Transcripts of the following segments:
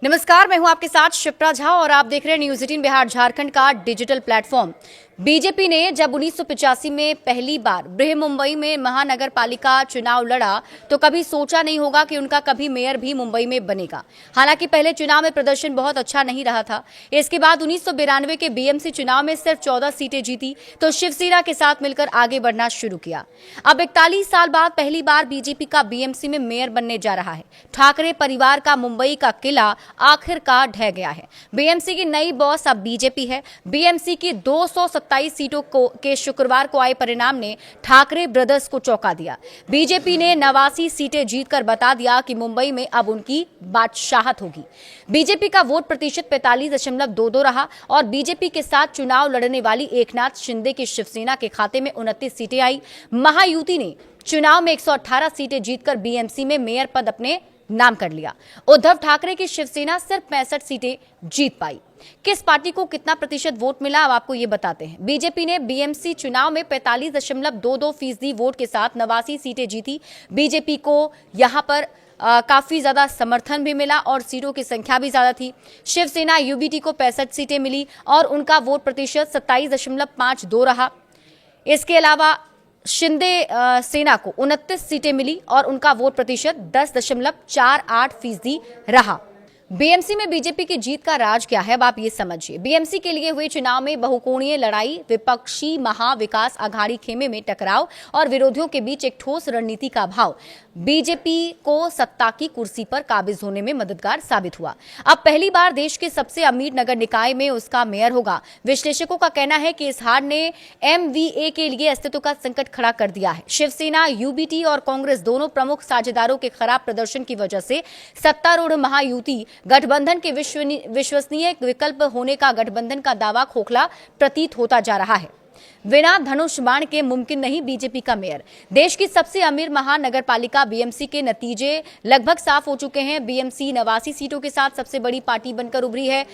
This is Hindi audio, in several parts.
नमस्कार, मैं हूं आपके साथ शिप्रा झा और आप देख रहे हैं न्यूज़ 18 बिहार झारखंड का डिजिटल प्लेटफॉर्म। बीजेपी ने जब 1985 में पहली बार बृह मुंबई में महानगर पालिका चुनाव लड़ा तो कभी सोचा नहीं होगा कि उनका कभी मेयर भी मुंबई में बनेगा। हालांकि पहले चुनाव में प्रदर्शन बहुत अच्छा नहीं रहा था। इसके बाद 1992 के बीएमसी चुनाव में सिर्फ 14 सीटें जीती तो शिवसेना के साथ मिलकर आगे बढ़ना शुरू किया। अब 41 साल बाद पहली बार बीजेपी का बीएमसी में मेयर बनने जा रहा है। ठाकरे परिवार का मुंबई का किला आखिरकार ढह गया है। बीएमसी की नई बॉस अब बीजेपी है। बीएमसी की 227 सीटों के शुक्रवार को आए परिणाम ने ठाकरे ब्रदर्स को चौंका दिया। बीजेपी ने 89 सीटें जीतकर बता दिया कि मुंबई में अब उनकी बादशाहत होगी। बीजेपी का वोट प्रतिशत 45.22 रहा और बीजेपी के साथ चुनाव लड़ने वाली एकनाथ शिंदे की शिवसेना के खाते में 29 सीटें आई। महायुति ने चुनाव में 118 सीटें जीतकर बीएमसी में मेयर पद अपने नाम कर लिया। उद्धव ठाकरे की शिवसेना सिर्फ 65 सीटें जीत पाई। किस पार्टी को कितना प्रतिशत वोट मिला, अब आपको ये बताते हैं। बीजेपी ने बीएमसी चुनाव में 45.22% वोट के साथ 89 सीटें जीती। बीजेपी को यहां पर काफी ज्यादा समर्थन भी मिला और सीटों की संख्या भी ज्यादा थी। शिवसेना यूबीटी को 65 सीटें मिली और उनका वोट प्रतिशत 27.52 रहा। इसके अलावा शिंदे सेना को 29 सीटें मिली और उनका वोट प्रतिशत 10.48% रहा। बीएमसी में बीजेपी की जीत का राज क्या है, अब आप ये समझिए। बीएमसी के लिए हुए चुनाव में बहुकोणीय लड़ाई, विपक्षी महाविकास आघाड़ी खेमे में टकराव और विरोधियों के बीच एक ठोस रणनीति का अभाव बीजेपी को सत्ता की कुर्सी पर काबिज होने में मददगार साबित हुआ। अब पहली बार देश के सबसे अमीर नगर निकाय में उसका मेयर होगा। विश्लेषकों का कहना है कि इस हार ने एमवीए के लिए अस्तित्व का संकट खड़ा कर दिया है। शिवसेना, यूबीटी और कांग्रेस दोनों प्रमुख साझेदारों के खराब प्रदर्शन की वजह से सत्तारूढ़ महायुति गठबंधन के विश्वसनीय विकल्प होने का गठबंधन का दावा खोखला प्रतीत होता जा रहा है। बिना धनुष बाण के मुमकिन नहीं बीजेपी का मेयर। देश की सबसे अमीर महानगर पालिका बीएमसी के नतीजे लगभग साफ हो चुके हैं। बीएमसी 89 सीटों के साथ सबसे बड़ी पार्टी बनकर उभरी है,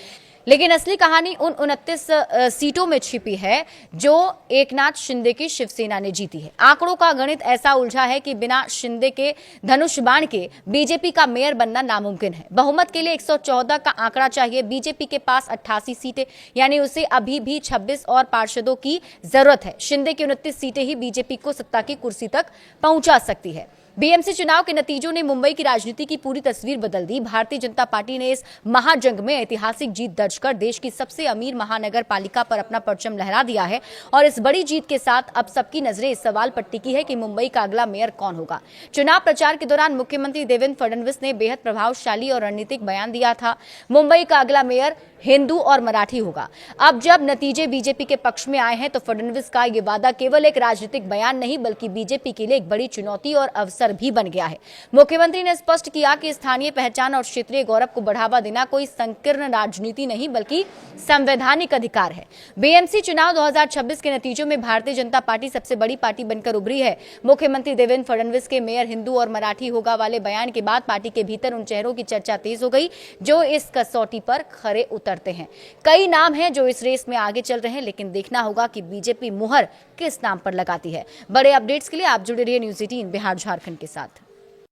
लेकिन असली कहानी उन 29 सीटों में छिपी है जो एकनाथ शिंदे की शिवसेना ने जीती है। आंकड़ों का गणित ऐसा उलझा है कि बिना शिंदे के धनुष बाण के बीजेपी का मेयर बनना नामुमकिन है। बहुमत के लिए 114 का आंकड़ा चाहिए। बीजेपी के पास 88 सीटें, यानी उसे अभी भी 26 और पार्षदों की जरूरत है। शिंदे की 29 सीटें ही बीजेपी को सत्ता की कुर्सी तक पहुंचा सकती है। बीएमसी चुनाव के नतीजों ने मुंबई की राजनीति की पूरी तस्वीर बदल दी। भारतीय जनता पार्टी ने इस महाजंग में ऐतिहासिक जीत दर्ज कर देश की सबसे अमीर महानगर पालिका पर अपना परचम लहरा दिया है और इस बड़ी जीत के साथ अब सबकी नजरें इस सवाल पर टिकी है कि मुंबई का अगला मेयर कौन होगा। चुनाव प्रचार के दौरान मुख्यमंत्री देवेंद्र फडणवीस ने बेहद प्रभावशाली और रणनीतिक बयान दिया था। मुंबई का अगला मेयर हिंदू और मराठी होगा। अब जब नतीजे बीजेपी के पक्ष में आए हैं तो फडणवीस का ये वादा केवल एक राजनीतिक बयान नहीं बल्कि बीजेपी के लिए एक बड़ी चुनौती और अवसर भी बन गया है। मुख्यमंत्री ने स्पष्ट किया कि स्थानीय पहचान और क्षेत्रीय गौरव को बढ़ावा देना कोई संकीर्ण राजनीति नहीं बल्कि संवैधानिक अधिकार है। बीएमसी चुनाव 2026 के नतीजों में भारतीय जनता पार्टी सबसे बड़ी पार्टी बनकर उभरी है। मुख्यमंत्री देवेंद्र फडणवीस के मेयर हिंदू और मराठी होगा वाले बयान के बाद पार्टी के भीतर उन चेहरों की चर्चा तेज हो गई जो इस कसौटी पर खरे उतरते हैं। कई नाम हैं जो इस रेस में आगे चल रहे हैं, लेकिन देखना होगा कि बीजेपी मुहर किस नाम पर लगाती है। बड़े अपडेट्स के लिए आप जुड़े रहिए न्यूज़ 18 बिहार झारखंड के साथ।